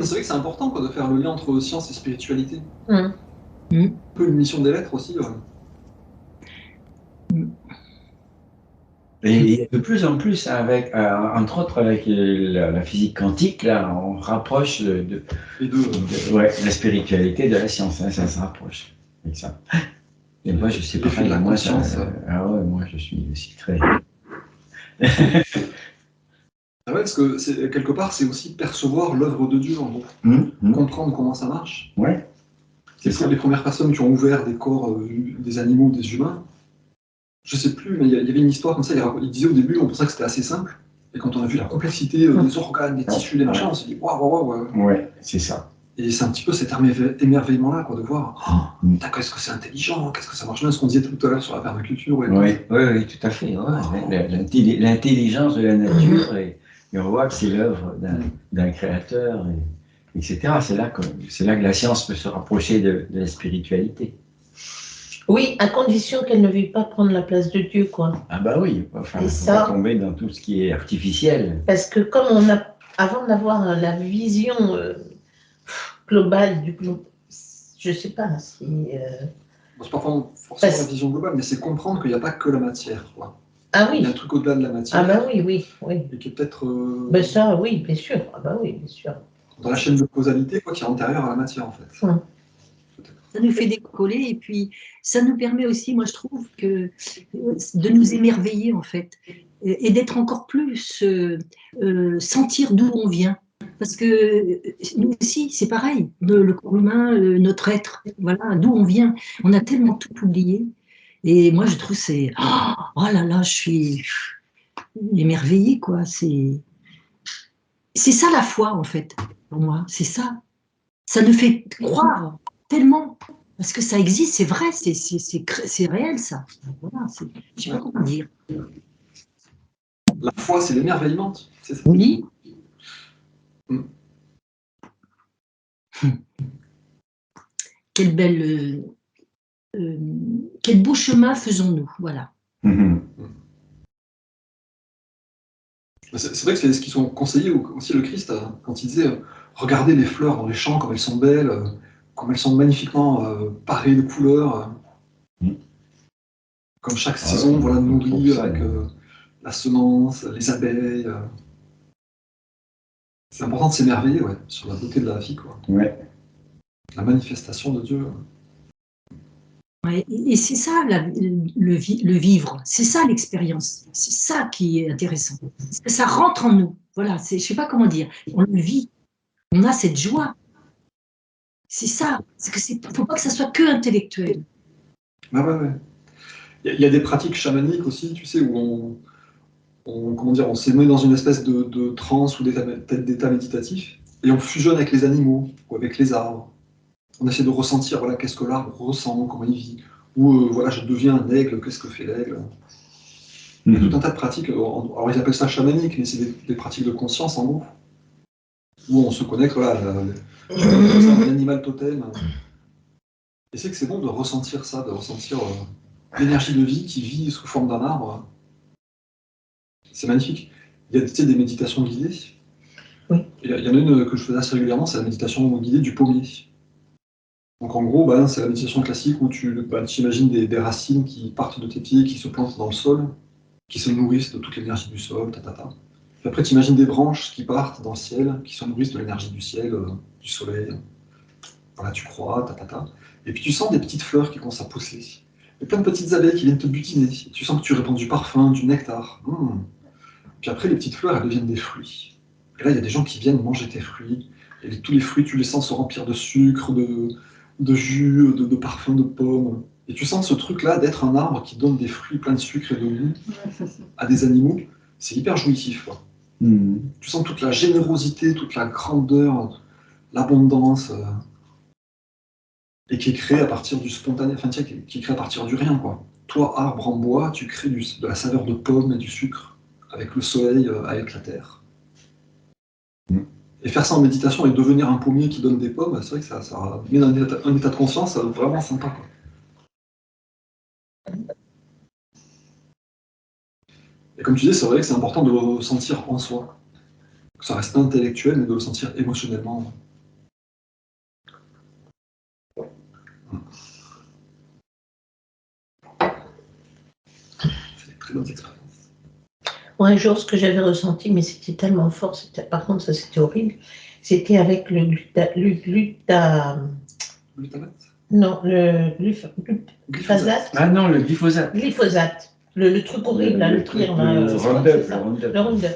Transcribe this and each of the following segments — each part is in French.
C'est vrai que c'est important quoi, de faire le lien entre science et spiritualité. Mm. Un peu une mission des lettres aussi. Et de plus en plus, avec, entre autres avec la physique quantique, là, on rapproche Les deux. ouais, la spiritualité de la science, hein, ça se rapproche avec ça. Et moi, je sais pas, de la moi, conscience. ah ouais, moi, je suis aussi très. Ah ouais, parce que quelque part, c'est aussi percevoir l'œuvre de Dieu, en gros. Comprendre comment ça marche. Ouais. C'est pour les premières personnes qui ont ouvert des corps des animaux, des humains. Je sais plus, mais il y avait une histoire comme ça. Il disait au début, on pensait que c'était assez simple. Et quand on a vu la complexité des organes, des tissus, des machins, on s'est dit waouh, waouh, waouh. Ouais, c'est ça. Et c'est un petit peu cet émerveillement-là, quoi, de voir, d'accord, est-ce que c'est intelligent, qu'est-ce que ça marche bien, ce qu'on disait tout à l'heure sur la permaculture. Oui, tout à fait. Ouais. L'intelligence de la nature, et on voit que c'est l'œuvre d'un créateur, etc. C'est là que la science peut se rapprocher de la spiritualité. Oui, à condition qu'elle ne veuille pas prendre la place de Dieu, quoi. Ah bah oui, enfin, il ne faut pas tomber dans tout ce qui est artificiel. Parce que comme avant d'avoir la vision globale du globe, je ne sais pas si... C'est pas forcément la vision globale, mais c'est comprendre qu'il n'y a pas que la matière, quoi. Ah oui. Il y a un truc au-delà de la matière. Ah bah oui. Et qui est peut-être... Ben ça, oui, bien sûr. Ah bah oui, bien sûr. Dans la chaîne de causalité, quoi, qui est antérieure à la matière, en fait. Ça nous fait décoller et puis ça nous permet aussi, moi je trouve, de nous émerveiller en fait et d'être encore plus, sentir d'où on vient. Parce que nous aussi, c'est pareil, le corps humain, notre être, voilà, d'où on vient. On a tellement tout oublié. Et moi je trouve c'est, oh là là, je suis émerveillée quoi. C'est ça la foi en fait, pour moi, c'est ça. Ça nous fait croire tellement, parce que ça existe, c'est vrai, c'est réel ça. Voilà, je ne sais pas comment dire. La foi, c'est l'émerveillement, c'est ça? Oui. Quel beau chemin faisons-nous, voilà. C'est vrai que c'est ce qu'ils sont conseillés aussi le Christ, quand il disait regardez les fleurs dans les champs, comme elles sont belles, comme elles sont magnifiquement parées de couleurs, comme chaque saison nourrit avec la semence, les abeilles. C'est important de s'émerveiller sur la beauté de la vie, quoi. Ouais. La manifestation de Dieu. Ouais, et c'est ça le vivre, c'est ça l'expérience, c'est ça qui est intéressant. Parce que ça rentre en nous, voilà, je ne sais pas comment dire, on le vit, on a cette joie. C'est ça, il ne faut pas que ça soit que intellectuel. Ouais. Il y a des pratiques chamaniques aussi, tu sais, où on s'est mis dans une espèce de transe ou d'état méditatif, et on fusionne avec les animaux ou avec les arbres. On essaie de ressentir, qu'est-ce que l'arbre ressent, comment il vit. Ou je deviens un aigle, qu'est-ce que fait l'aigle. Il y a tout un tas de pratiques, alors ils appellent ça chamanique, mais c'est des pratiques de conscience en gros, où on se connecte, un animal totem. Et c'est que c'est bon de ressentir ça, de ressentir l'énergie de vie qui vit sous forme d'un arbre. C'est magnifique. Il y a des méditations guidées. Oui. Il y en a une que je faisais assez régulièrement, c'est la méditation guidée du pommier. Donc en gros, c'est la méditation classique où tu imagines des racines qui partent de tes pieds, qui se plantent dans le sol, qui se nourrissent de toute l'énergie du sol, Puis après, tu imagines des branches qui partent dans le ciel, qui se nourrissent de l'énergie du ciel, du soleil. Voilà, tu crois, Et puis tu sens des petites fleurs qui commencent à pousser. Il y a plein de petites abeilles qui viennent te butiner. Tu sens que tu répands du parfum, du nectar. Puis après, les petites fleurs, elles deviennent des fruits. Et là, il y a des gens qui viennent manger tes fruits. Et tous les fruits, tu les sens se remplir de sucre, de jus, de parfum de pommes. Et tu sens ce truc-là d'être un arbre qui donne des fruits pleins de sucre et de goût à des animaux. C'est hyper jouissif, quoi. Tu sens toute la générosité, toute la grandeur, l'abondance, et qui est créée à partir du spontané, qui est créée à partir du rien, quoi. Toi, arbre en bois, tu crées de la saveur de pomme et du sucre, avec le soleil, avec la terre. Et faire ça en méditation et devenir un pommier qui donne des pommes, c'est vrai que ça met dans un état de conscience vraiment sympa, quoi. Et comme tu disais, c'est vrai que c'est important de le ressentir en soi. que ça reste intellectuel, mais de le sentir émotionnellement. C'est une très bonne expérience. Moi, un jour, ce que j'avais ressenti, mais c'était tellement fort, par contre, ça c'était horrible, c'était avec le Glutamate? non, le glyphosate. Ah non, le glyphosate. Glyphosate. Le truc horrible, là, le truc, pire, là, le je crois que Roundup, c'est ça. le Roundup. Le Roundup.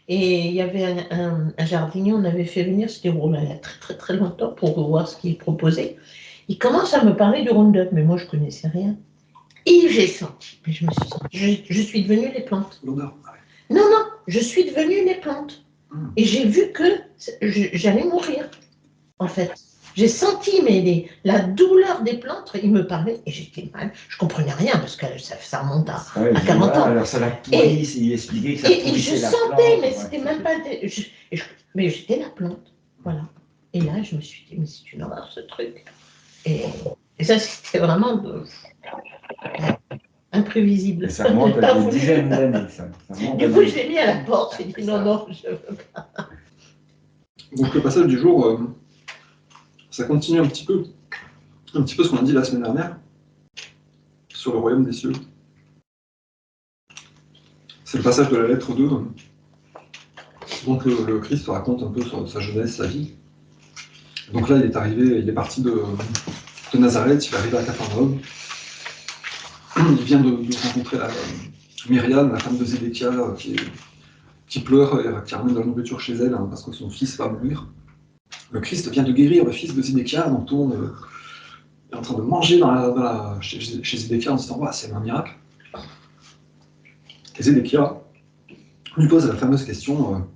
Et il y avait un jardinier, on avait fait venir, c'était il y a très très très longtemps pour voir ce qu'il proposait. Il commence à me parler du Roundup, mais moi je connaissais rien. Et j'ai senti, mais je me suis sentie, je suis devenue les plantes. L'odeur. Non, non, je suis devenue les plantes. Et j'ai vu que j'allais mourir, en fait. J'ai senti la douleur des plantes, il me parlait et j'étais mal. Je ne comprenais rien parce que ça remonte à 40 ans. Alors ça l'a pourri, il expliquait que ça et je la sentais, plante, mais c'était même pas... mais j'étais la plante, voilà. Et là, je me suis dit, mais c'est une horreur ce truc. Et ça, c'était vraiment imprévisible. Et ça remonte à des dizaines d'années, ça. Du coup, je l'ai mis à la porte, j'ai dit non, non, je veux pas. Donc le passage du jour, ça continue un petit peu ce qu'on a dit la semaine dernière, sur le royaume des cieux. C'est le passage de la lettre 2. Donc le Christ raconte un peu sa jeunesse, sa vie. Donc là, il est parti de Nazareth, il est arrivé à Capharnaüm. Il vient de rencontrer Myriam, la femme de Zédéchia, qui pleure et qui ramène de la nourriture chez elle parce que son fils va mourir. Le Christ vient de guérir le fils de Zédéchia, donc tout le monde est en train de manger chez Zédéchia en disant « c'est un miracle ». Et Zédéchia lui pose la fameuse question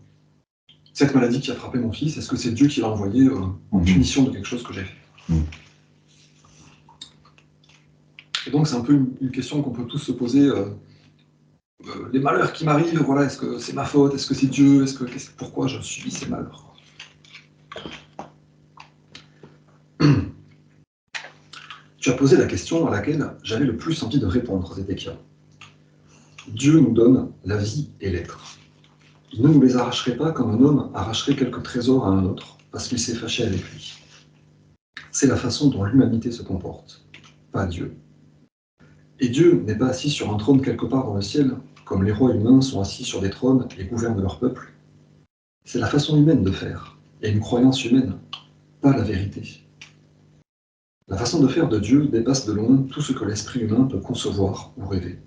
cette maladie qui a frappé mon fils, est-ce que c'est Dieu qui l'a envoyé en punition de quelque chose que j'ai fait ? Et donc c'est un peu une question qu'on peut tous se poser. Les malheurs qui m'arrivent, voilà, est-ce que c'est ma faute? Est-ce que c'est Dieu? Pourquoi je subis ces malheurs? Tu as posé la question à laquelle j'avais le plus envie de répondre, Zédéchia. Dieu nous donne la vie et l'être. Il ne nous les arracherait pas comme un homme arracherait quelques trésors à un autre, parce qu'il s'est fâché avec lui. C'est la façon dont l'humanité se comporte, pas Dieu. Et Dieu n'est pas assis sur un trône quelque part dans le ciel, comme les rois humains sont assis sur des trônes et gouvernent leur peuple. C'est la façon humaine de faire, et une croyance humaine, pas la vérité. La façon de faire de Dieu dépasse de loin tout ce que l'esprit humain peut concevoir ou rêver.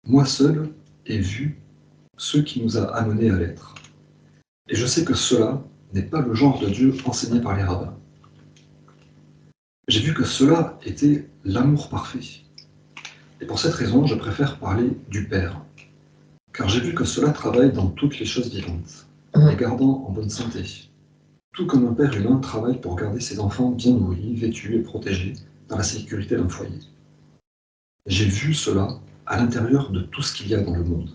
Moi seul ai vu ce qui nous a amenés à l'être. Et je sais que cela n'est pas le genre de Dieu enseigné par les rabbins. J'ai vu que cela était l'amour parfait. Et pour cette raison, je préfère parler du Père. Car j'ai vu que cela travaille dans toutes les choses vivantes, les gardant en bonne santé. Tout comme un père humain travaille pour garder ses enfants bien nourris, vêtus et protégés dans la sécurité d'un foyer. J'ai vu cela à l'intérieur de tout ce qu'il y a dans le monde.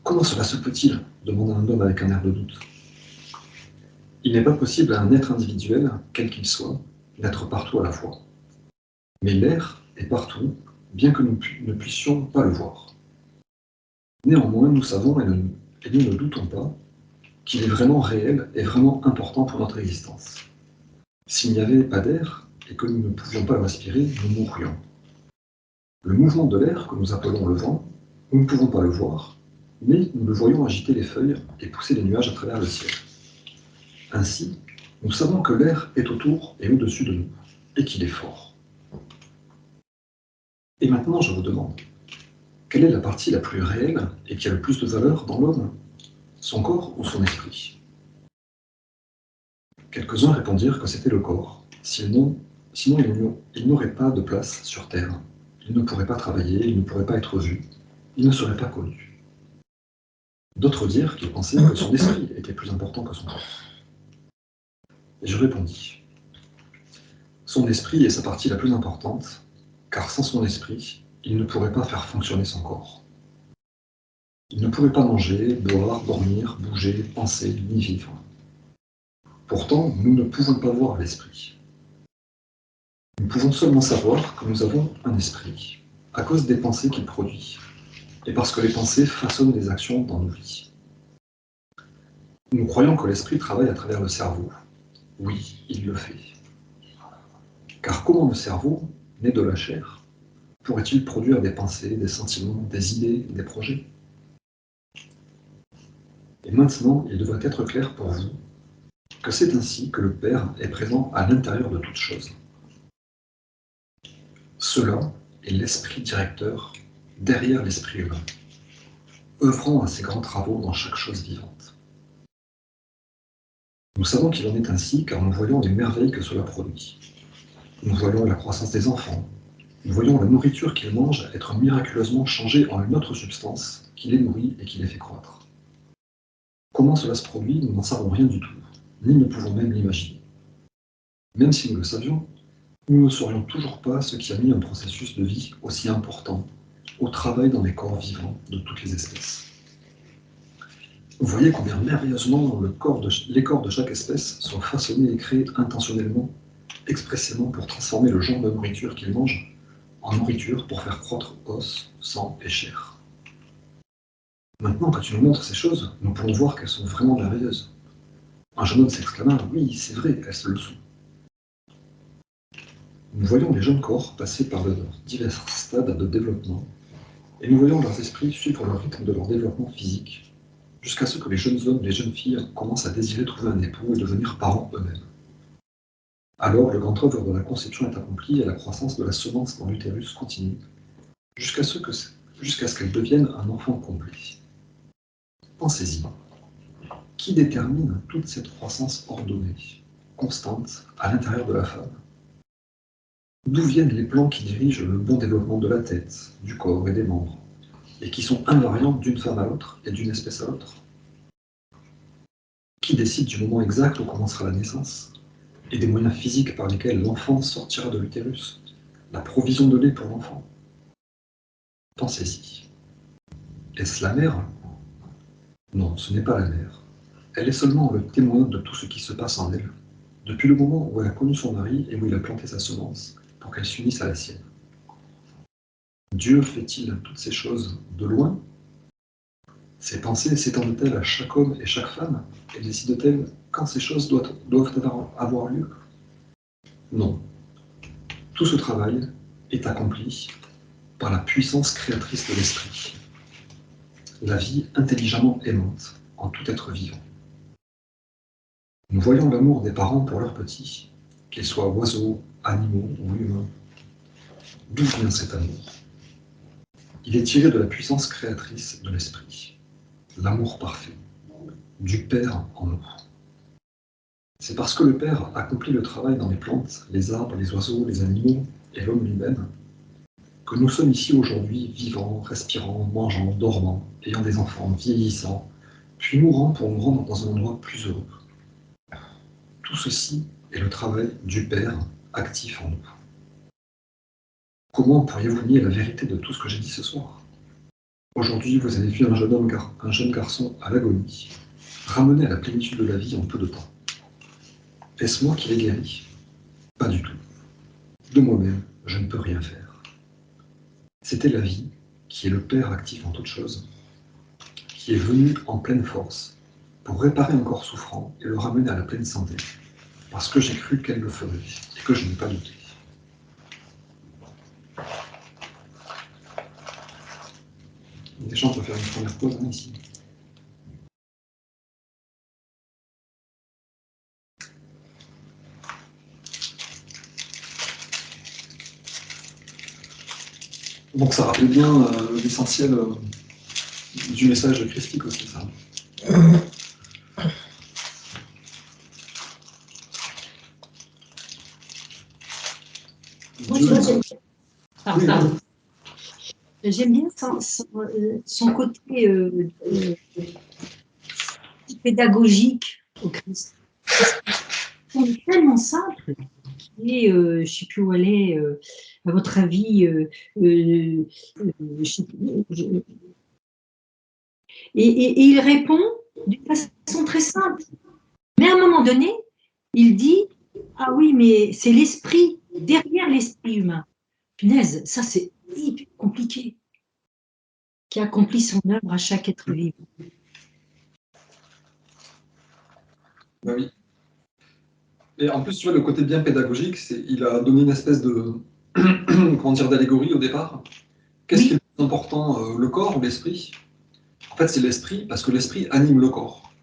Comment cela se peut-il ? Demanda un homme avec un air de doute. Il n'est pas possible à un être individuel, quel qu'il soit, d'être partout à la fois. Mais l'air est partout, bien que nous ne puissions pas le voir. Néanmoins, nous savons et nous ne doutons pas qu'il est vraiment réel et vraiment important pour notre existence. S'il n'y avait pas d'air et que nous ne pouvions pas le respirer, nous mourrions. Le mouvement de l'air, que nous appelons le vent, nous ne pouvons pas le voir, mais nous le voyons agiter les feuilles et pousser les nuages à travers le ciel. Ainsi, nous savons que l'air est autour et au-dessus de nous, et qu'il est fort. Et maintenant, je vous demande, quelle est la partie la plus réelle et qui a le plus de valeur dans l'homme ? Son corps ou son esprit? Quelques-uns répondirent que c'était le corps, sinon il n'aurait pas de place sur Terre. Il ne pourrait pas travailler, il ne pourrait pas être vu, il ne serait pas connu. D'autres dirent qu'ils pensaient que son esprit était plus important que son corps. Et je répondis, son esprit est sa partie la plus importante, car sans son esprit, il ne pourrait pas faire fonctionner son corps. Il ne pourrait pas manger, boire, dormir, bouger, penser, ni vivre. Pourtant, nous ne pouvons pas voir l'esprit. Nous pouvons seulement savoir que nous avons un esprit, à cause des pensées qu'il produit, et parce que les pensées façonnent des actions dans nos vies. Nous croyons que l'esprit travaille à travers le cerveau. Oui, il le fait. Car comment le cerveau, né de la chair, pourrait-il produire des pensées, des sentiments, des idées, des projets? Et maintenant, il devrait être clair pour vous que c'est ainsi que le Père est présent à l'intérieur de toute chose. Cela est l'esprit directeur derrière l'esprit humain, œuvrant à ses grands travaux dans chaque chose vivante. Nous savons qu'il en est ainsi car nous voyons les merveilles que cela produit. Nous voyons la croissance des enfants, nous voyons la nourriture qu'ils mangent être miraculeusement changée en une autre substance qui les nourrit et qui les fait croître. Comment cela se produit, nous n'en savons rien du tout, ni ne pouvons même l'imaginer. Même si nous le savions, nous ne saurions toujours pas ce qui a mis un processus de vie aussi important au travail dans les corps vivants de toutes les espèces. Vous voyez combien merveilleusement les corps de chaque espèce sont façonnés et créés intentionnellement, expressément pour transformer le genre de nourriture qu'ils mangent en nourriture pour faire croître os, sang et chair. Maintenant que tu nous montres ces choses, nous pouvons voir qu'elles sont vraiment merveilleuses. Un jeune homme s'exclama, oui, c'est vrai, elles se le sont. Nous voyons les jeunes corps passer par leurs divers stades de développement, et nous voyons leurs esprits suivre le rythme de leur développement physique, jusqu'à ce que les jeunes hommes et les jeunes filles commencent à désirer trouver un époux et devenir parents eux-mêmes. Alors le grand œuvre de la conception est accompli et la croissance de la semence dans l'utérus continue, jusqu'à ce qu'elle devienne un enfant complet. Pensez-y. Qui détermine toute cette croissance ordonnée, constante, à l'intérieur de la femme? D'où viennent les plans qui dirigent le bon développement de la tête, du corps et des membres, et qui sont invariants d'une femme à l'autre et d'une espèce à l'autre? Qui décide du moment exact où commencera la naissance, et des moyens physiques par lesquels l'enfant sortira de l'utérus, la provision de lait pour l'enfant? Pensez-y. Est-ce la mère? Non, ce n'est pas la mère. Elle est seulement le témoin de tout ce qui se passe en elle, depuis le moment où elle a connu son mari et où il a planté sa semence, pour qu'elle s'unisse à la sienne. Dieu fait-il toutes ces choses de loin? Ses pensées s'étendent-elles à chaque homme et chaque femme, et décident-elles quand ces choses doivent avoir lieu? Non. Tout ce travail est accompli par la puissance créatrice de l'esprit, la vie intelligemment aimante en tout être vivant. Nous voyons l'amour des parents pour leurs petits, qu'ils soient oiseaux, animaux ou humains. D'où vient cet amour? Il est tiré de la puissance créatrice de l'esprit, l'amour parfait, du Père en nous. C'est parce que le Père accomplit le travail dans les plantes, les arbres, les oiseaux, les animaux et l'homme lui-même, que nous sommes ici aujourd'hui vivants, respirant, mangeant, dormant, ayant des enfants, vieillissant, puis mourant pour nous rendre dans un endroit plus heureux. Tout ceci est le travail du Père actif en nous. Comment pourriez-vous nier la vérité de tout ce que j'ai dit ce soir? Aujourd'hui, vous avez vu un jeune garçon à l'agonie, ramené à la plénitude de la vie en peu de temps. Est-ce moi qui l'ai guéri? Pas du tout. De moi-même, je ne peux rien faire. C'était la vie, qui est le Père actif en toutes choses, qui est venu en pleine force pour réparer un corps souffrant et le ramener à la pleine santé, parce que j'ai cru qu'elle le ferait et que je n'ai pas douté. Déjà, on peut faire une première pause ici. Donc ça rappelle bien l'essentiel du message christique aussi, ça. Oui, J'aime bien son côté pédagogique au Christ. C'est tellement simple. Et je ne sais plus où elle est, à votre avis, et il répond d'une façon très simple. Mais à un moment donné, il dit, ah oui, mais c'est l'esprit, derrière l'esprit humain. Punaise, ça c'est hyper compliqué, qui accomplit son œuvre à chaque être vivant. Bah oui. Et en plus, tu vois, le côté bien pédagogique, c'est il a donné une espèce de comment dire, d'allégorie au départ. Qu'est-ce qui est Oui, le plus important, le corps ou l'esprit? En fait, c'est l'esprit, parce que l'esprit anime le corps.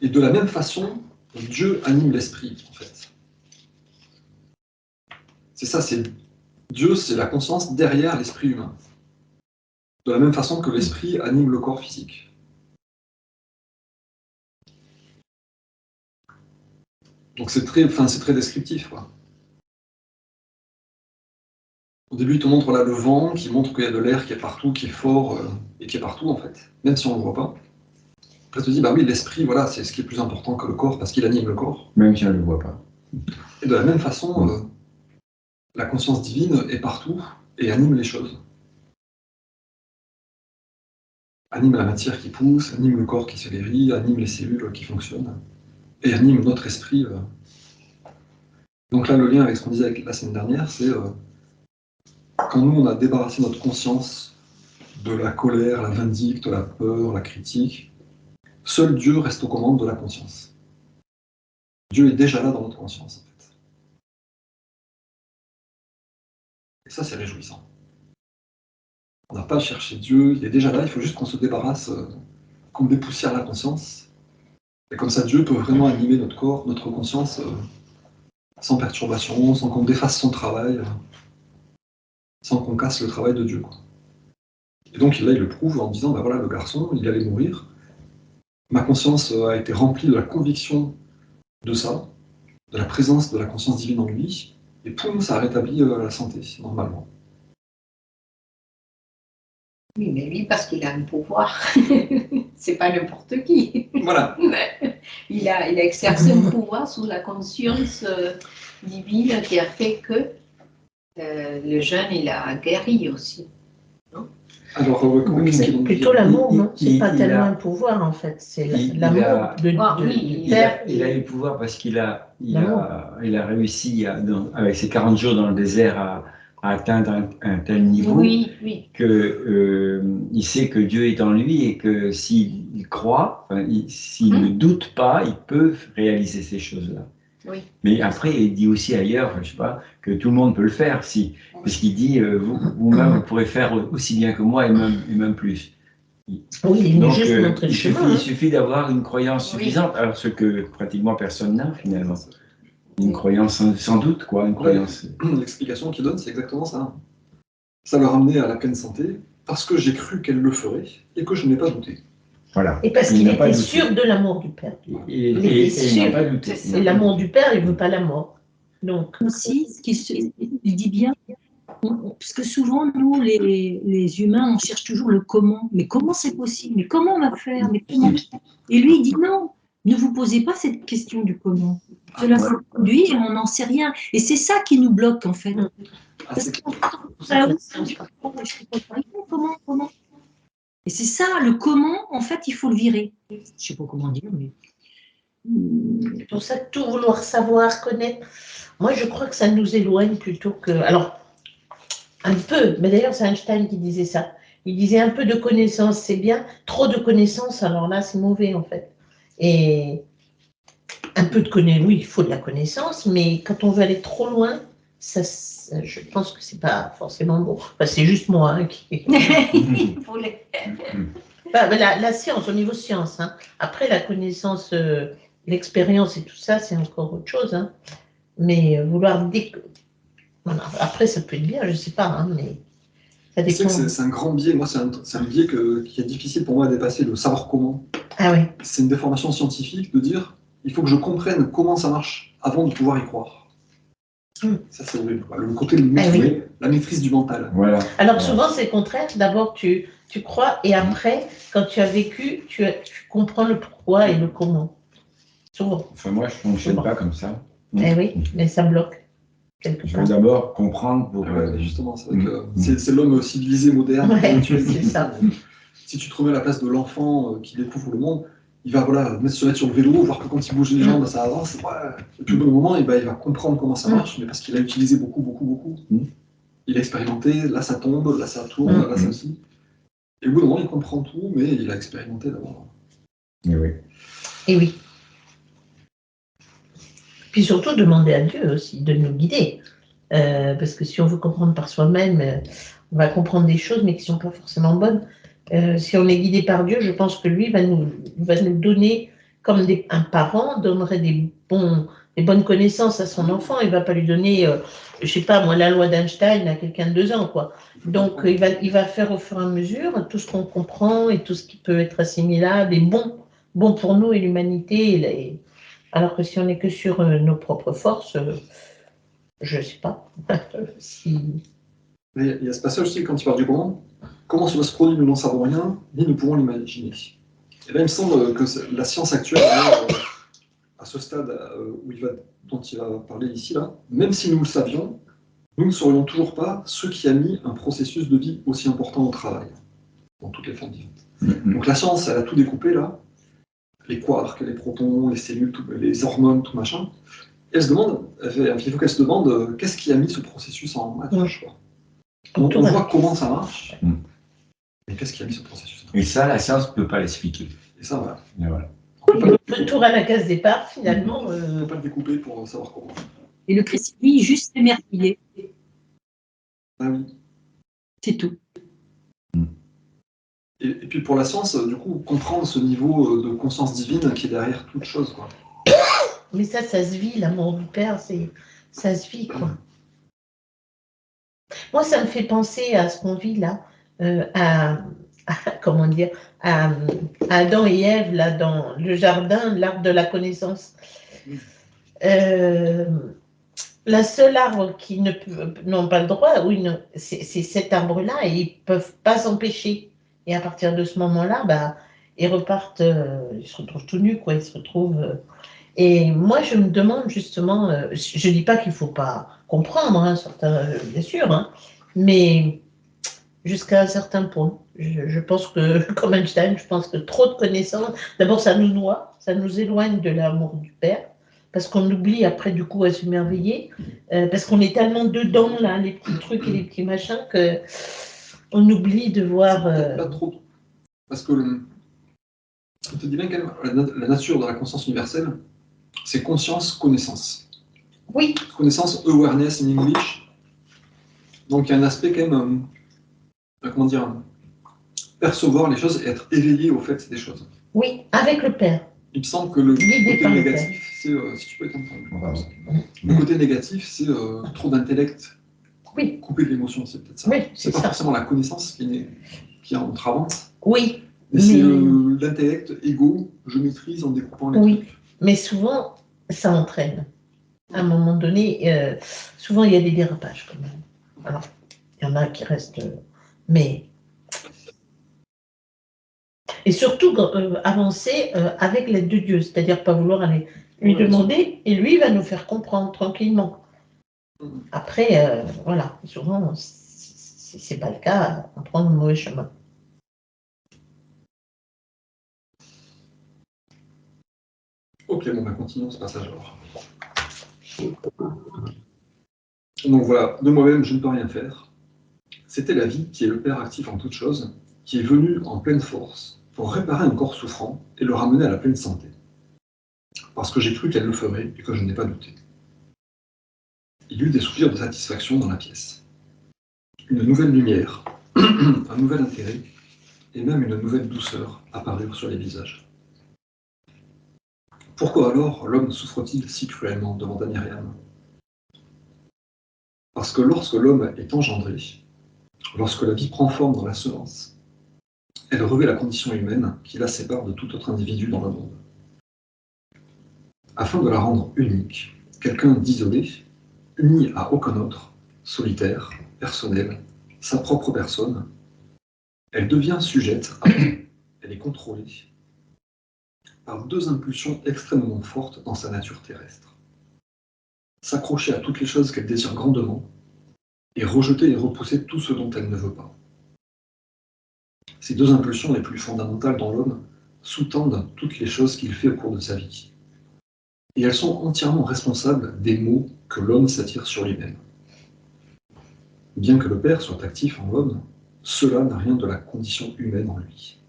Et de la même façon, Dieu anime l'esprit, en fait. C'est ça, c'est Dieu, c'est la conscience derrière l'esprit humain. De la même façon que l'esprit anime le corps physique. Donc c'est très, enfin, c'est très descriptif, quoi. Au début, il te montre là le vent, qui montre qu'il y a de l'air qui est partout, qui est fort, et qui est partout, en fait, même si on ne le voit pas. Après, tu te dis, bah oui, l'esprit, voilà, c'est ce qui est plus important que le corps, parce qu'il anime le corps. Même si on ne le voit pas. Et de la même façon, la conscience divine est partout et anime les choses. Anime la matière qui pousse, anime le corps qui se guérit, anime les cellules qui fonctionnent, et anime notre esprit. Donc là, le lien avec ce qu'on disait la semaine dernière, c'est quand nous, on a débarrassé notre conscience de la colère, la vindicte, la peur, la critique, seul Dieu reste aux commandes de la conscience. Dieu est déjà là dans notre conscience, en fait. Et ça, c'est réjouissant. On n'a pas à chercher Dieu, il est déjà là, il faut juste qu'on se débarrasse, qu'on dépoussière la conscience. Et comme ça, Dieu peut vraiment animer notre corps, notre conscience, sans perturbation, sans qu'on défasse son travail, sans qu'on casse le travail de Dieu, quoi. Et donc là, il le prouve en disant, ben voilà, le garçon, il allait mourir. Ma conscience a été remplie de la conviction de ça, de la présence de la conscience divine en lui, et poum, ça a rétabli la santé, normalement. Oui, mais lui, parce qu'il a un pouvoir, c'est pas n'importe qui. Voilà. Il a exercé un pouvoir sous la conscience divine qui a fait que le jeune, il a guéri aussi. Alors, qu'est-ce C'est qu'il en dit? plutôt l'amour, non? C'est il- pas il tellement a- le pouvoir, en fait. C'est il l'amour a- oui, du père. Il a eu le pouvoir parce qu'il a, L'amour. il a réussi, avec ses 40 jours dans le désert, à atteindre un tel niveau oui, oui. que il sait que Dieu est en lui et que s'il croit, enfin, s'il ne doute pas, il peut réaliser ces choses-là. Oui. Mais après, il dit aussi ailleurs, je sais pas, que tout le monde peut le faire, parce qu'il dit, vous-même, vous pourrez faire aussi bien que moi et même plus. Oui, il Donc, nous juste montrer le chemin. il suffit d'avoir une croyance Oui. suffisante, alors ce que pratiquement personne n'a finalement. Une croyance sans doute, quoi, une croyance. L'explication qu'il donne, c'est exactement ça. Ça l'a ramené à la pleine santé, parce que j'ai cru qu'elle le ferait, et que je n'ai pas douté. Voilà. Et parce Il qu'il n'a pas était douté. sûr de l'amour du père. Et Il était il n'a sûr. pas douté. C'est ça. Et l'amour du père, il ne veut pas la mort. Donc, aussi, il dit bien, parce que souvent, nous, les humains, on cherche toujours le comment. Mais comment c'est possible? Mais comment on va faire? Mais comment? Et lui, il dit non, ne vous posez pas cette question du comment. Cela se produit et on n'en sait rien. Et c'est ça qui nous bloque, en fait. Ah, Parce c'est qu'on comment? Et c'est ça, le comment, en fait, il faut le virer. Je ne sais pas comment dire, mais. c'est pour ça que tout vouloir savoir, connaître, moi, je crois que ça nous éloigne plutôt que... Alors, un peu, mais d'ailleurs, c'est Einstein qui disait ça. Il disait un peu de connaissance, c'est bien. Trop de connaissance, alors là, c'est mauvais, en fait. Et un peu de connaissance, oui, il faut de la connaissance, mais quand on veut aller trop loin, je pense que c'est pas forcément bon. Enfin, c'est juste moi hein, qui... Pour les- Bah, la science, au niveau science. Hein. Après, la connaissance, l'expérience et tout ça, c'est encore autre chose. Hein. Mais vouloir... Voilà. Après, ça peut être bien, je ne sais pas, hein, mais ça Je sais dépend. que c'est un grand biais. Moi, c'est un biais qui est difficile pour moi à dépasser, le savoir comment. Ah oui. C'est une déformation scientifique de dire il faut que je comprenne comment ça marche avant de pouvoir y croire. Ça, c'est horrible. Le côté de la maîtrise du mental. Voilà. Alors que souvent, c'est le contraire. D'abord, tu crois et après, quand tu as vécu, tu comprends le pourquoi et le comment. Souvent. Enfin, moi, je ne fonctionne pas comme ça. Eh oui, mais ça bloque. Quelque Je part. veux d'abord comprendre pour. Justement, c'est vrai que c'est l'homme civilisé moderne. Ouais, Tu vois, c'est ça. Si tu te remets à la place de l'enfant qui découvre le monde, il va se mettre sur le vélo, voir que quand il bouge les jambes, ça avance. Ouais. Et puis au bout d'un moment, il va comprendre comment ça marche, mais parce qu'il a utilisé beaucoup. Il a expérimenté, là ça tombe, là ça tourne, là ça aussi. Et au bout d'un moment, il comprend tout, mais il a expérimenté d'abord. Et oui. Et oui. Puis surtout, demander à Dieu aussi de nous guider. Parce que si on veut comprendre par soi-même, on va comprendre des choses, mais qui ne sont pas forcément bonnes. Si on est guidé par Dieu, je pense que lui va nous donner, comme un parent donnerait des bonnes connaissances à son enfant. Il ne va pas lui donner, je ne sais pas moi, la loi d'Einstein à quelqu'un de 2 ans, quoi. Donc il va faire au fur et à mesure tout ce qu'on comprend et tout ce qui peut être assimilable et bon pour nous et l'humanité. Alors que si on n'est que sur nos propres forces, je ne sais pas. Si... Mais il y a ce passage aussi quand il parle du comment. Comment cela se produit, nous n'en savons rien, ni ne pouvons l'imaginer. Et là, il me semble que la science actuelle, à ce stade dont il va parler ici, là, même si nous le savions, nous ne saurions toujours pas ce qui a mis un processus de vie aussi important au travail, dans toutes les formes vivantes. Donc la science, elle a tout découpé, là, les quarks, les protons, les cellules, les hormones, tout machin. Et elle se demande, il faut qu'elle se demande qu'est-ce qui a mis ce processus en marche. On voit comment ça marche, mais qu'est-ce qui a mis ce processus en marche? Et ça, la science ne peut pas l'expliquer. Et ça, voilà. Et voilà. Le tour à la case départ, finalement. On ne peut pas le découper pour savoir comment. Et le Christ, lui, juste émerveillé. Ah oui. C'est tout. Et puis pour la science, du coup, comprendre ce niveau de conscience divine qui est derrière toute chose, quoi. Mais ça se vit, l'amour du Père, ça se vit, quoi. Moi, ça me fait penser à ce qu'on vit là, comment dire, à Adam et Ève, là, dans le jardin, l'arbre de la connaissance. La seule arbre qui n'ont pas le droit, oui, c'est cet arbre-là, et ils ne peuvent pas s'empêcher. Et à partir de ce moment-là, bah, ils repartent, ils se retrouvent tout nus, quoi, ils se retrouvent... Et moi, je me demande justement, je ne dis pas qu'il ne faut pas comprendre, hein, bien sûr, hein, mais jusqu'à un certain point. Je pense que, comme Einstein, je pense que trop de connaissances, d'abord ça nous noie, ça nous éloigne de l'amour du Père, parce qu'on oublie après du coup à s'émerveiller, parce qu'on est tellement dedans, là, les petits trucs et les petits machins, qu'on oublie de voir... Pas trop, parce que on te dit bien quand même, la nature de la conscience universelle, c'est conscience-connaissance. Oui. Connaissance, awareness in English. Donc il y a un aspect quand même, comment dire, percevoir les choses et être éveillé au fait des choses. Oui, avec le Père. Il me semble que le côté négatif, c'est, si tu peux être entendu, le côté négatif, c'est trop d'intellect, oui. Couper de l'émotion, c'est peut-être ça. Oui, c'est pas forcément la connaissance qui est en travante. Oui. Mais c'est l'intellect, ego, je maîtrise en découpant les trucs. Mais souvent, ça entraîne. À un moment donné, souvent il y a des dérapages quand même. Alors, il y en a qui restent... mais... Et surtout, avancer avec l'aide de Dieu, c'est-à-dire pas vouloir aller lui demander, et lui va nous faire comprendre tranquillement. Après, voilà, souvent, si ce n'est pas le cas, on prend le mauvais chemin. Ok, bon, continuons ce passage alors. Donc voilà, de moi-même, je ne peux rien faire. C'était la vie qui est le Père actif en toute chose, qui est venu en pleine force pour réparer un corps souffrant et le ramener à la pleine santé. Parce que j'ai cru qu'elle le ferait et que je n'ai pas douté. Il y eut des soupirs de satisfaction dans la pièce. Une nouvelle lumière, un nouvel intérêt et même une nouvelle douceur apparurent sur les visages. Pourquoi alors l'homme souffre-t-il si cruellement demanda Myriam. Parce que lorsque l'homme est engendré, lorsque la vie prend forme dans la semence, elle revêt la condition humaine qui la sépare de tout autre individu dans le monde. Afin de la rendre unique, quelqu'un d'isolé, uni à aucun autre, solitaire, personnel, sa propre personne, elle devient sujette à elle est contrôlée par deux impulsions extrêmement fortes dans sa nature terrestre. S'accrocher à toutes les choses qu'elle désire grandement et rejeter et repousser tout ce dont elle ne veut pas. Ces deux impulsions les plus fondamentales dans l'homme sous-tendent toutes les choses qu'il fait au cours de sa vie. Et elles sont entièrement responsables des maux que l'homme s'attire sur lui-même. Bien que le Père soit actif en l'homme, cela n'a rien de la condition humaine en lui.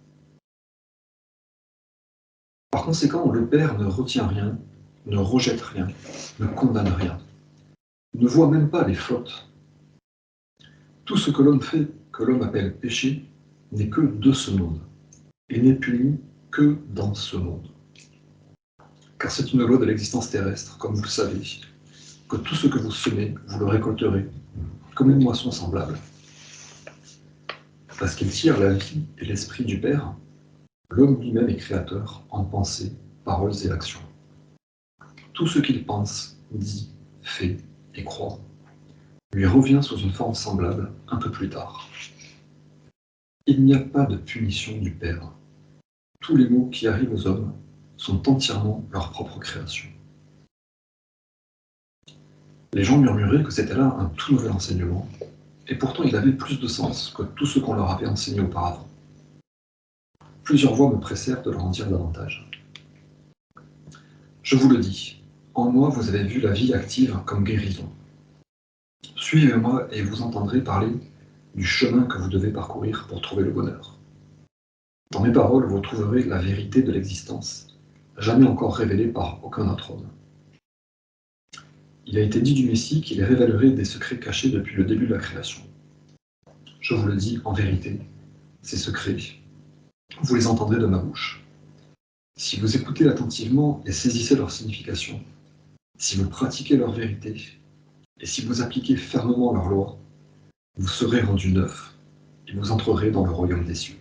Par conséquent, le Père ne retient rien ne rejette rien, ne condamne rien, ne voit même pas les fautes. Tout ce que l'homme fait, que l'homme appelle péché, n'est que de ce monde, et n'est puni que dans ce monde. Car c'est une loi de l'existence terrestre, comme vous le savez, que tout ce que vous semez, vous le récolterez, comme une moisson semblable. Parce qu'il tire la vie et l'esprit du Père, l'homme lui-même est créateur en pensée, paroles et actions. Tout ce qu'il pense, dit, fait et croit lui revient sous une forme semblable un peu plus tard. Il n'y a pas de punition du Père. Tous les maux qui arrivent aux hommes sont entièrement leur propre création. Les gens murmuraient que c'était là un tout nouvel enseignement, et pourtant il avait plus de sens que tout ce qu'on leur avait enseigné auparavant. Plusieurs voix me pressèrent de leur en dire davantage. Je vous le dis, en moi vous avez vu la vie active comme guérison. Suivez-moi et vous entendrez parler du chemin que vous devez parcourir pour trouver le bonheur. Dans mes paroles, vous trouverez la vérité de l'existence, jamais encore révélée par aucun autre homme. Il a été dit du Messie qu'il révélerait des secrets cachés depuis le début de la création. Je vous le dis en vérité, ces secrets, vous les entendrez de ma bouche. Si vous écoutez attentivement et saisissez leur signification, si vous pratiquez leur vérité, et si vous appliquez fermement leurs lois, vous serez rendus neufs, et vous entrerez dans le royaume des cieux.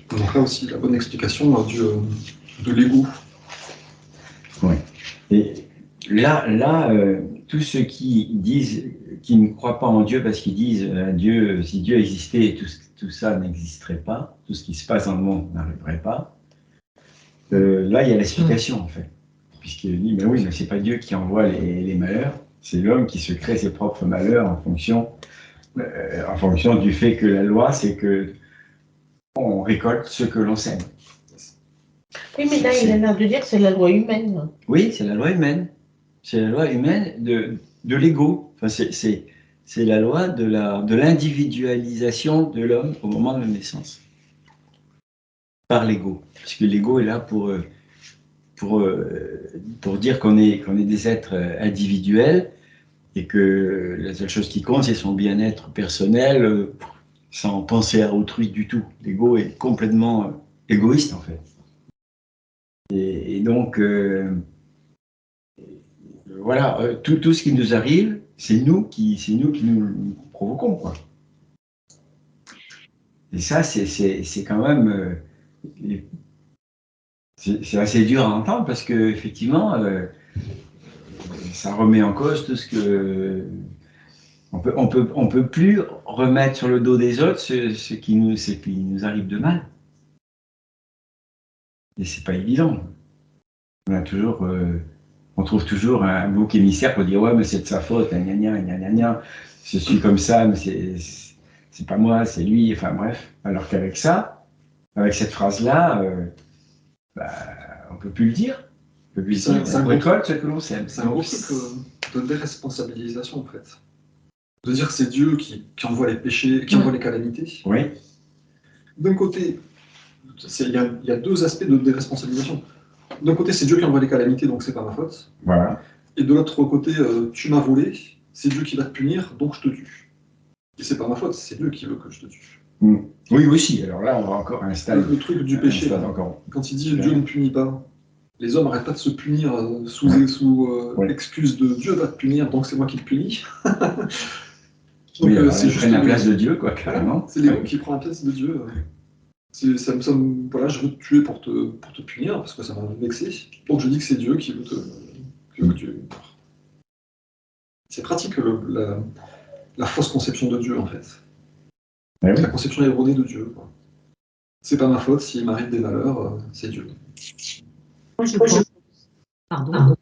Donc là aussi, la bonne explication de l'ego. Oui. Et là, tous ceux qui disent, qui ne croient pas en Dieu parce qu'ils disent Dieu, si Dieu existait, tout ça n'existerait pas, tout ce qui se passe dans le monde n'arriverait pas. Là, il y a l'explication en fait, puisqu'il dit, mais oui, mais c'est pas Dieu qui envoie les malheurs, c'est l'homme qui se crée ses propres malheurs en fonction du fait que la loi, c'est que on récolte ce que l'on sème. Oui, mais là, il a l'air de dire que c'est la loi humaine. Oui, c'est la loi humaine. C'est la loi humaine de l'ego. Enfin, c'est la loi de l'individualisation de l'homme au moment de la naissance. Par l'ego. Parce que l'ego est là pour dire qu'on est des êtres individuels et que la seule chose qui compte, c'est son bien-être personnel, sans penser à autrui du tout. L'ego est complètement égoïste, en fait. Et donc, voilà, tout ce qui nous arrive, c'est nous qui nous provoquons, quoi. Et ça, c'est quand même... c'est assez dur à entendre parce que effectivement, ça remet en cause tout ce que... On peut plus remettre sur le dos des autres ce qui nous arrive de mal. Et c'est pas évident. On trouve toujours un bouc émissaire pour dire ouais mais c'est de sa faute, gna gna gna gna gna, je suis comme ça, mais c'est pas moi, c'est lui, enfin bref. Alors qu'avec ça, avec cette phrase-là, on peut plus le dire. On peut plus le dire. On récolte ce que l'on sème. C'est un gros truc de déresponsabilisation en fait. De dire que c'est Dieu qui envoie les péchés, qui envoie les calamités. Oui. D'un côté, il y a deux aspects de déresponsabilisation. D'un côté, c'est Dieu qui envoie les calamités, donc c'est pas ma faute. Voilà. Et de l'autre côté, tu m'as volé, c'est Dieu qui va te punir, donc je te tue. Et c'est pas ma faute, c'est Dieu qui veut que je te tue. Oui, aussi. Alors là, on va encore installer le truc du péché. Là, quand il dit Dieu ne punit pas, les hommes n'arrêtent pas de se punir sous excuse de Dieu va te punir, donc c'est moi qui te punis. Donc, oui, c'est juste la place de Dieu, quoi, carrément. C'est l'ego qui prend la place de Dieu. Voilà, je veux te tuer pour te punir, parce que ça m'a vexé. Donc je dis que c'est Dieu qui veut que tu meurs. C'est pratique la fausse conception de Dieu, en fait. Ah oui. La conception erronée de Dieu. C'est pas ma faute, s'il m'arrive des malheurs, c'est Dieu. Moi, je pense... Pardon.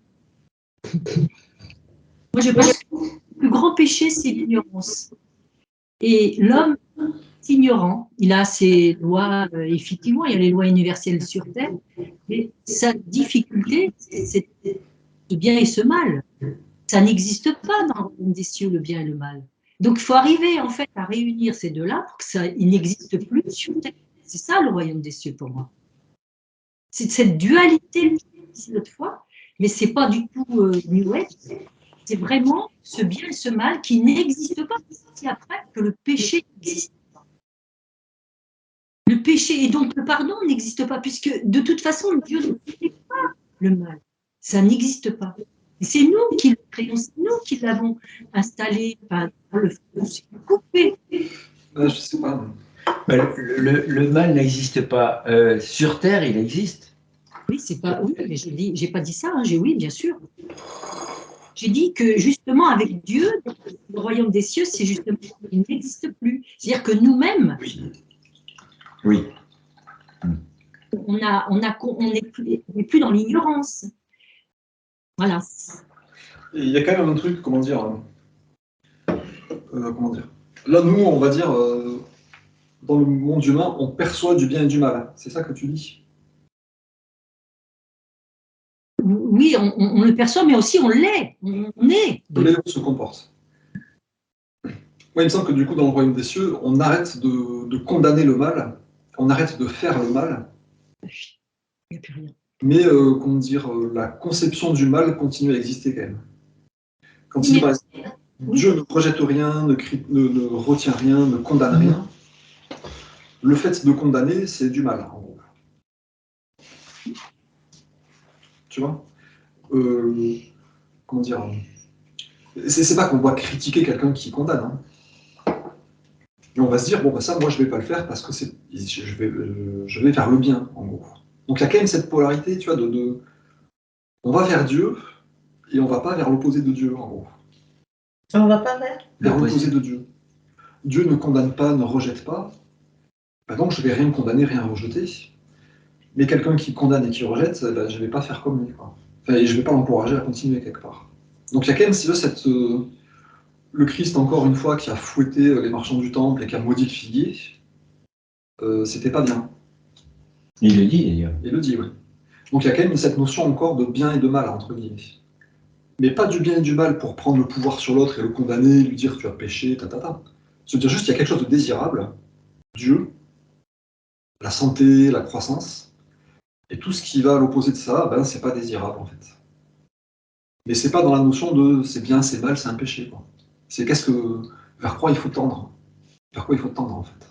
Moi, je pense que le plus grand péché, c'est l'ignorance. Et l'homme ignorant, il a ses lois, effectivement, il y a les lois universelles sur Terre, mais sa difficulté, c'est ce bien et ce mal. Ça n'existe pas dans le royaume des cieux, le bien et le mal. Donc, il faut arriver en fait à réunir ces deux-là pour que ça, il n'existe plus sur terre. C'est ça le royaume des cieux pour moi. C'est cette dualité l'autre fois, mais c'est pas du tout New Age. C'est vraiment ce bien et ce mal qui n'existe pas. C'est après que le péché existe. Le péché et donc le pardon n'existe pas, puisque de toute façon, Dieu ne fait pas le mal. Ça n'existe pas. Et c'est nous qui le créons, c'est nous qui l'avons installé, enfin, le coupé. Je sais pas. Le mal n'existe pas. Sur Terre, il existe. Oui, c'est pas. Oui, mais j'ai pas dit ça. Hein, oui, bien sûr. J'ai dit que justement avec Dieu, le royaume des cieux, c'est justement il n'existe plus. C'est-à-dire que nous-mêmes, Oui. on n'est plus dans l'ignorance. Voilà. Et il y a quand même un truc, comment dire. Là, nous, on va dire, dans le monde humain, on perçoit du bien et du mal. C'est ça que tu dis? Oui, on le perçoit, mais aussi on l'est. On est. On se comporte. Moi, il me semble que du coup, dans le royaume des cieux, on arrête de condamner le mal, on arrête de faire le mal. Il n'y a plus rien. Mais, comment dire, la conception du mal continue à exister quand même. Quand il dit, par exemple, Dieu ne projette rien, ne retient rien, ne condamne rien. Le fait de condamner, c'est du mal, en gros. Tu vois? Comment dire? C'est pas qu'on doit critiquer quelqu'un qui condamne. Hein. Mais on va se dire, bon, bah ça, moi, je vais pas le faire parce que je vais vers le bien, en gros. Donc, il y a quand même cette polarité, tu vois, on va vers Dieu et on va pas vers l'opposé de Dieu, en gros. On va pas vers l'opposé de Dieu. Dieu ne condamne pas, ne rejette pas. Bah donc, je vais rien condamner, rien rejeter. Mais quelqu'un qui condamne et qui rejette, bah, je vais pas faire comme lui, quoi. Enfin, et je vais pas l'encourager à continuer quelque part. Donc, il y a quand même, si tu veux, le Christ, encore une fois, qui a fouetté les marchands du temple et qui a maudit le figuier, c'était pas bien. Il le dit, d'ailleurs. Il le dit, oui. Donc, il y a quand même cette notion encore de bien et de mal, entre guillemets. Mais pas du bien et du mal pour prendre le pouvoir sur l'autre et le condamner, lui dire tu as péché, Se dire juste qu'il y a quelque chose de désirable, Dieu, la santé, la croissance, et tout ce qui va à l'opposé de ça, ben, c'est pas désirable en fait. Mais c'est pas dans la notion de c'est bien, c'est mal, c'est un péché. Quoi. C'est vers quoi il faut tendre. Vers quoi il faut tendre en fait.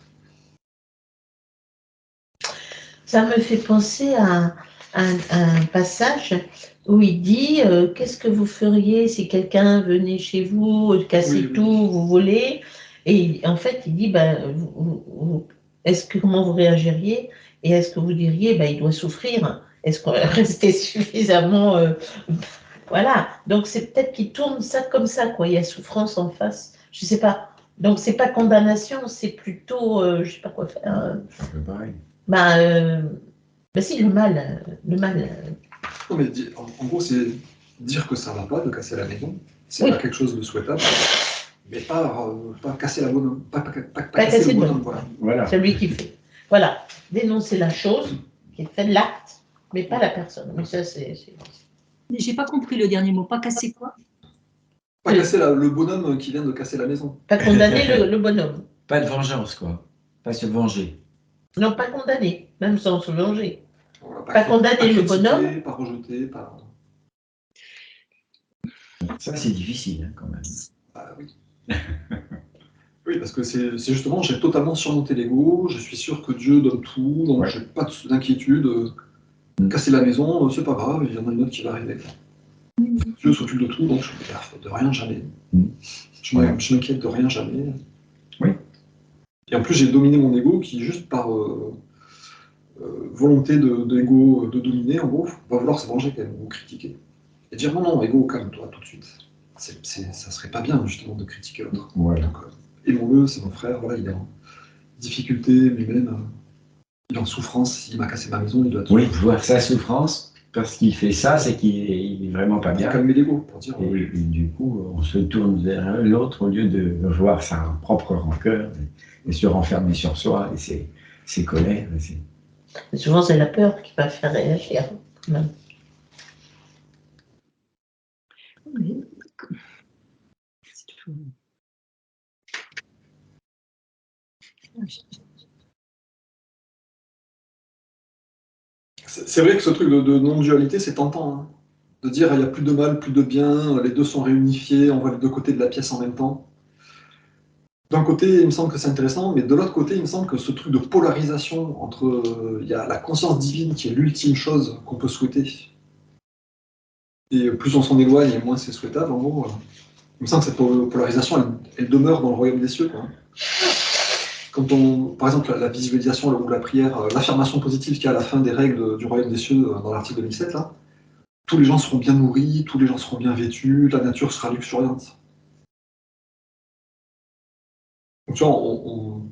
Ça me fait penser à un passage où il dit qu'est-ce que vous feriez si quelqu'un venait chez vous, casser tout, vous volez, et en fait il dit ben, comment vous réagiriez et est-ce que vous diriez ben, il doit souffrir, est-ce qu'on est resté suffisamment voilà, donc c'est peut-être qu'il tourne ça comme ça, quoi, il y a souffrance en face, je sais pas, donc c'est pas condamnation, c'est plutôt je sais pas quoi faire. C'est pareil. Bah si, le mal. Non, mais en gros, c'est dire que ça va pas, de casser la maison. C'est pas quelque chose de souhaitable. Mais pas casser la bonhomme. Pas casser le bonhomme, voilà. Celui qui fait. Voilà. Dénoncer la chose, qui fait l'acte, mais pas la personne. Mais ça, c'est. J'ai pas compris le dernier mot. Pas casser quoi? Pas casser le bonhomme qui vient de casser la maison. Pas condamner le bonhomme. Pas de vengeance, quoi. Pas se venger. Non, pas condamner, même sans se venger. Voilà, pas condamner le bonhomme. Pas rejeter, pas. Ça, c'est difficile, hein, quand même. Ah oui. Oui, parce que c'est justement, j'ai totalement surmonté l'ego, je suis sûr que Dieu donne tout, donc j'ai pas d'inquiétude. Casser la maison, c'est pas grave, il y en a une autre qui va arriver. Dieu s'occupe de tout, donc je me gaffe de rien jamais. Je m'inquiète de rien jamais. Oui. Et en plus, j'ai dominé mon ego qui, juste par volonté d'ego de dominer, en gros, va vouloir se venger quand même, ou critiquer. Et dire non, ego, calme-toi tout de suite. Ça serait pas bien, justement, de critiquer l'autre. Voilà. Aimons-le, c'est mon frère, voilà, il est en difficulté lui-même, il est en souffrance, il m'a cassé ma maison, il doit tout. Oui, voir sa souffrance, parce qu'il fait ça, c'est qu'il est vraiment pas bien. Calmer l'ego, pour dire. Et du coup, on se tourne vers l'autre au lieu de voir sa propre rancœur et se renfermer sur soi et ses colères. Et souvent, c'est la peur qui va faire réagir. C'est vrai que ce truc de non-dualité, c'est tentant, hein. De dire il n'y a plus de mal, plus de bien, les deux sont réunifiés, on voit les deux côtés de la pièce en même temps. D'un côté, il me semble que c'est intéressant, mais de l'autre côté, il me semble que ce truc de polarisation entre il y a la conscience divine qui est l'ultime chose qu'on peut souhaiter, et plus on s'en éloigne, et moins c'est souhaitable, en gros. Il me semble que cette polarisation, elle demeure dans le royaume des cieux, quoi. Quand on, par exemple, la visualisation ou la prière, l'affirmation positive qu'il y a à la fin des règles du royaume des cieux dans l'article 2007, là, tous les gens seront bien nourris, tous les gens seront bien vêtus, la nature sera luxuriante. Donc tu vois, on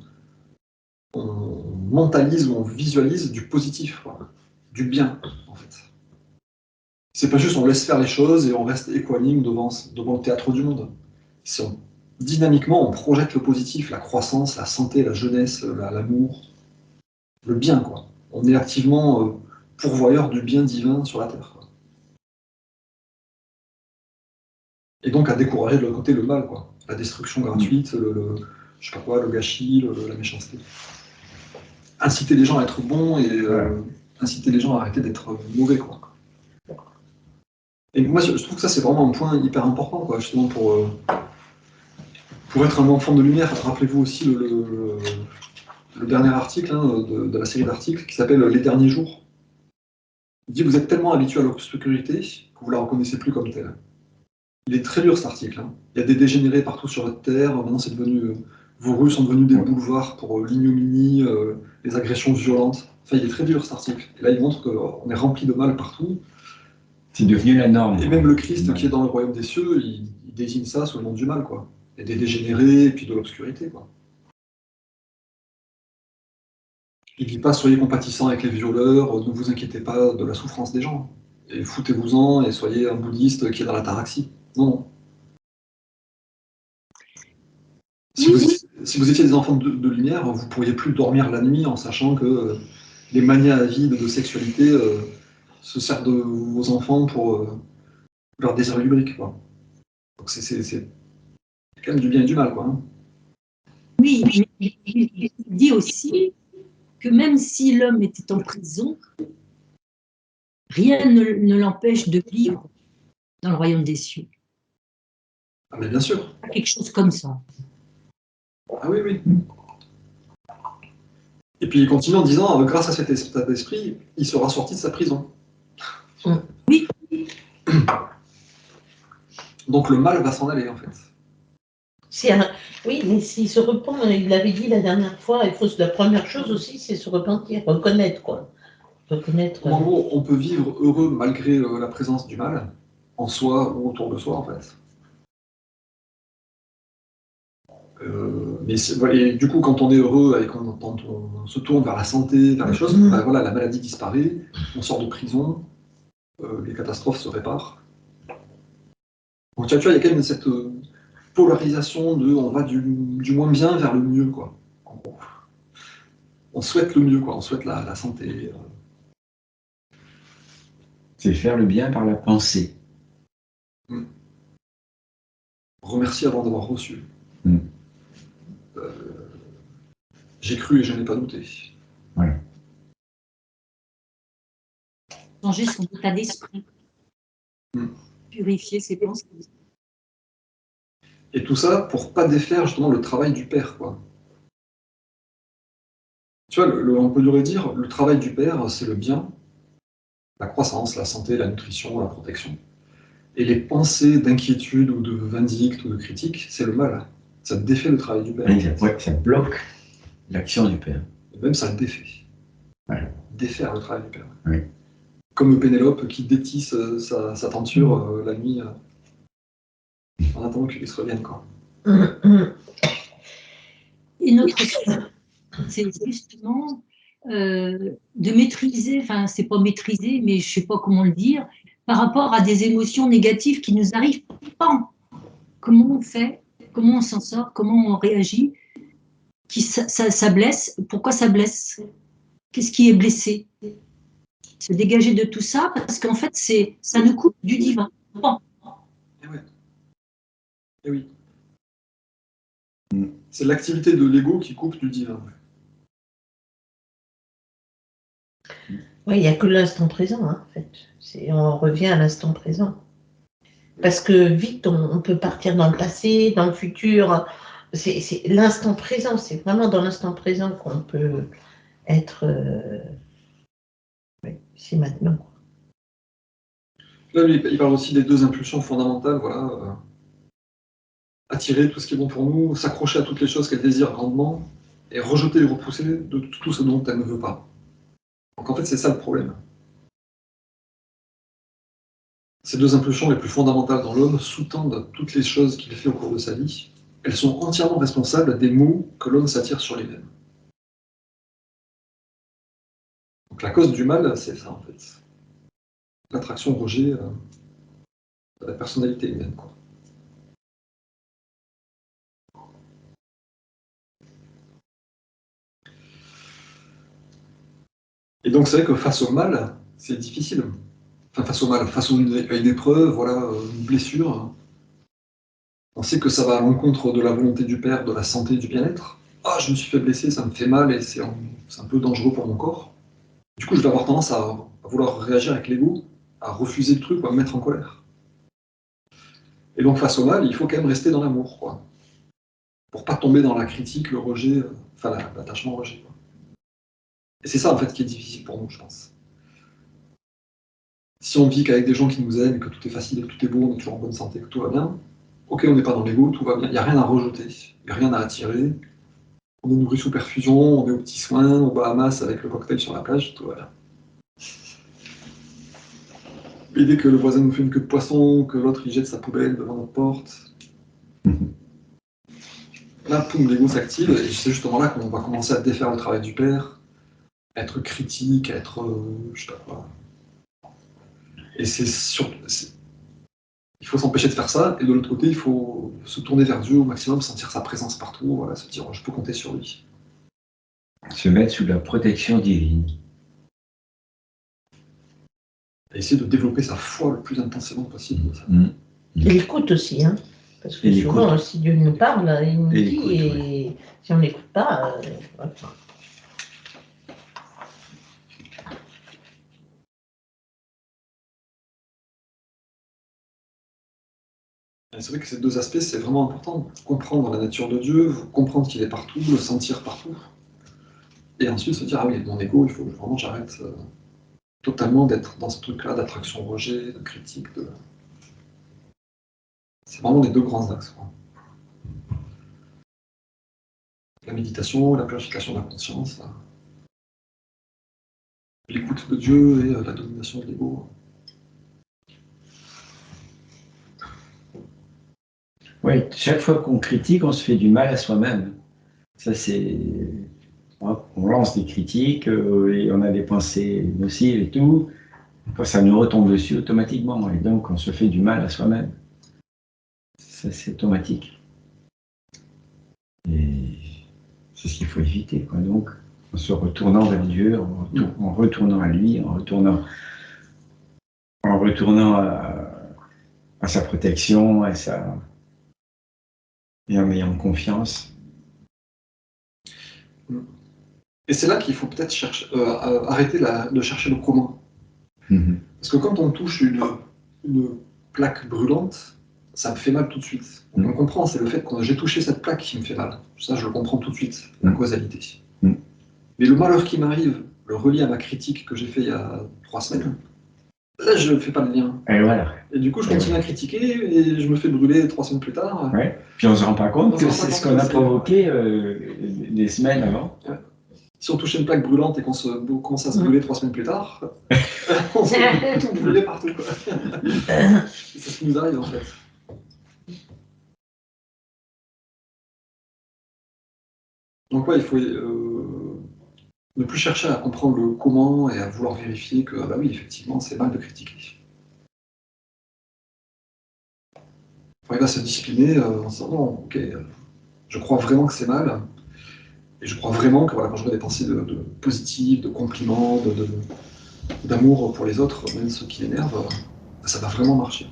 mentalise ou on visualise du positif, quoi, du bien, en fait. C'est pas juste on laisse faire les choses et on reste équanime devant le théâtre du monde. Dynamiquement, on projette le positif, la croissance, la santé, la jeunesse, l'amour, le bien, quoi. On est activement pourvoyeur du bien divin sur la Terre, quoi. Et donc à décourager de l'autre côté le mal, quoi. La destruction gratuite, je sais pas quoi, le gâchis, la méchanceté. Inciter les gens à être bons et inciter les gens à arrêter d'être mauvais, quoi. Et moi, je trouve que ça, c'est vraiment un point hyper important, quoi, justement, pour être un enfant de lumière. Rappelez-vous aussi le dernier article, hein, de la série d'articles qui s'appelle « Les derniers jours ». Il dit « Vous êtes tellement habitué à l'obscurité que vous la reconnaissez plus comme telle ». Il est très dur, cet article, hein. Il y a des dégénérés partout sur votre terre. Maintenant, c'est devenu... vos rues sont devenues des boulevards pour l'ignominie, les agressions violentes. Enfin, il est très dur, cet article. Et là, il montre qu'on est rempli de mal partout. C'est devenu la norme. Et même le Christ qui est dans le royaume des cieux, il désigne ça sous le nom du mal, quoi. Et des dégénérés, et puis de l'obscurité, quoi. Il ne dit pas « soyez compatissants avec les violeurs, ne vous inquiétez pas de la souffrance des gens, et foutez-vous-en, et soyez un bouddhiste qui est dans l'ataraxie ». Non, non. Si vous étiez des enfants de lumière, vous ne pourriez plus dormir la nuit en sachant que les manias avides de sexualité se servent de vos enfants pour leur désir lubrique, quoi. Donc c'est quand même du bien et du mal, quoi, hein. Oui, mais il dit aussi que même si l'homme était en prison, rien ne l'empêche de vivre dans le royaume des cieux. Ah mais bien sûr. Quelque chose comme ça. Ah oui, oui. Et puis il continue en disant, grâce à cet état d'esprit, il sera sorti de sa prison. Oui. Donc le mal va s'en aller, en fait. Oui, mais s'il se repent, il l'avait dit la dernière fois, la première chose aussi, c'est se repentir, reconnaître, quoi. Reconnaître. En gros, on peut vivre heureux malgré la présence du mal, en soi ou autour de soi, en fait. Et du coup, quand on est heureux et quand on se tourne vers la santé, vers les choses, ben voilà, la maladie disparaît, on sort de prison, les catastrophes se réparent. Donc tu vois, il y a quand même cette polarisation de on va du moins bien vers le mieux, quoi. En gros. On souhaite le mieux, quoi. On souhaite la santé. C'est faire le bien par la pensée. Remercier avant d'avoir reçu. Mm. J'ai cru et je n'ai pas douté. Voilà. Changer son état d'esprit. Purifier ses pensées. Et tout ça pour pas défaire justement le travail du père, quoi. Tu vois, on peut dire, le travail du père, c'est le bien, la croissance, la santé, la nutrition, la protection. Et les pensées d'inquiétude ou de vindicte ou de critique, c'est le mal. Ça défait le travail du père. Ouais, ça bloque l'action du père. Et même ça le défait. Voilà. Défaire le travail du père. Oui. Comme Pénélope qui détisse sa tenture la nuit en attendant qu'il se revienne, quoi. Et notre c'est justement de maîtriser, enfin c'est pas maîtriser, mais je sais pas comment le dire, par rapport à des émotions négatives qui nous arrivent pas. Comment on fait, comment on s'en sort, comment on réagit, ça blesse, pourquoi ça blesse, qu'est-ce qui est blessé, se dégager de tout ça, parce qu'en fait ça nous coupe du divin. Bon. Et oui. Mm. C'est l'activité de l'ego qui coupe du divin. Oui, il n'y a que l'instant présent, hein, en fait. On revient à l'instant présent. Parce que vite, on peut partir dans le passé, dans le futur. C'est l'instant présent, c'est vraiment dans l'instant présent qu'on peut être ici maintenant. Là, il parle aussi des deux impulsions fondamentales, voilà. Attirer tout ce qui est bon pour nous, s'accrocher à toutes les choses qu'elle désire grandement, et rejeter et repousser de tout ce dont elle ne veut pas. Donc en fait, c'est ça le problème. Ces deux impulsions les plus fondamentales dans l'homme sous-tendent toutes les choses qu'il fait au cours de sa vie. Elles sont entièrement responsables des maux que l'homme s'attire sur lui-même. Donc la cause du mal, c'est ça en fait. L'attraction-rejet de la personnalité humaine, quoi. Et donc c'est vrai que face au mal, c'est difficile. Enfin, face au mal, face à une épreuve, voilà, une blessure, on sait que ça va à l'encontre de la volonté du Père, de la santé, du bien-être. Ah, je me suis fait blesser, ça me fait mal et c'est un peu dangereux pour mon corps. Du coup, je vais avoir tendance à vouloir réagir avec l'ego, à refuser le truc ou à me mettre en colère. Et donc face au mal, il faut quand même rester dans l'amour, quoi. Pour pas tomber dans la critique, le rejet, enfin l'attachement au rejet, quoi. Et c'est ça en fait qui est difficile pour nous, je pense. Si on vit qu'avec des gens qui nous aiment, et que tout est facile, et que tout est beau, on est toujours en bonne santé, que tout va bien, ok, on n'est pas dans l'ego, tout va bien, il n'y a rien à rejeter, il n'y a rien à attirer, on est nourri sous perfusion, on est aux petits soins, aux Bahamas avec le cocktail sur la plage, tout va bien. Et dès que le voisin nous fait une queue de poisson, que l'autre il jette sa poubelle devant notre porte, là, poum, l'ego s'active, et c'est justement là qu'on va commencer à défaire le travail du père, à être critique, à être, je sais pas quoi. Et il faut s'empêcher de faire ça, et de l'autre côté, il faut se tourner vers Dieu au maximum, sentir sa présence partout, voilà, se dire, je peux compter sur lui. Se mettre sous la protection divine. Et essayer de développer sa foi le plus intensément possible. Et l'écoute aussi, hein. Parce que souvent, si Dieu nous parle, il nous dit, et si on n'écoute pas, voilà. C'est vrai que ces deux aspects, c'est vraiment important. Comprendre la nature de Dieu, comprendre qu'il est partout, le sentir partout. Et ensuite se dire, ah oui, mon ego, il faut vraiment que j'arrête totalement d'être dans ce truc-là d'attraction-rejet, de critique. C'est vraiment les deux grands axes, quoi. La méditation, la purification de la conscience, l'écoute de Dieu et la domination de l'ego. Oui, chaque fois qu'on critique, on se fait du mal à soi-même. Ça, c'est... On lance des critiques et on a des pensées nocives et tout. Ça nous retombe dessus automatiquement et donc on se fait du mal à soi-même. Ça, c'est automatique. Et c'est ce qu'il faut éviter, quoi. Donc, en se retournant vers Dieu, en retournant à lui, en retournant à sa protection, et en ayant confiance. Et c'est là qu'il faut peut-être arrêter de chercher le comment. Parce que quand on touche une plaque brûlante, ça me fait mal tout de suite. Donc on comprend, c'est le fait que j'ai touché cette plaque qui me fait mal. Ça, je le comprends tout de suite, la causalité. Mais le malheur qui m'arrive, le relié à ma critique que j'ai fait il y a 3 semaines, là, je ne fais pas le lien. Et voilà. Et du coup, je continue à critiquer et je me fais brûler 3 semaines plus tard. Ouais. Puis on ne se rend pas compte que c'est ce qu'on a provoqué des semaines avant. Ouais. Si on touchait une plaque brûlante et qu'on commence à se brûler 3 semaines plus tard, on se fait tout brûler partout, quoi. C'est ce qui nous arrive en fait. Donc ouais, il faut ne plus chercher à comprendre le comment et à vouloir vérifier que, ah bah oui, effectivement, c'est mal de critiquer. Il faut arriver à se discipliner en se disant, non, ok, je crois vraiment que c'est mal, et je crois vraiment que voilà, quand j'aurai des pensées de positives, de compliments, d'amour pour les autres, même ceux qui l'énervent, ça va vraiment marcher.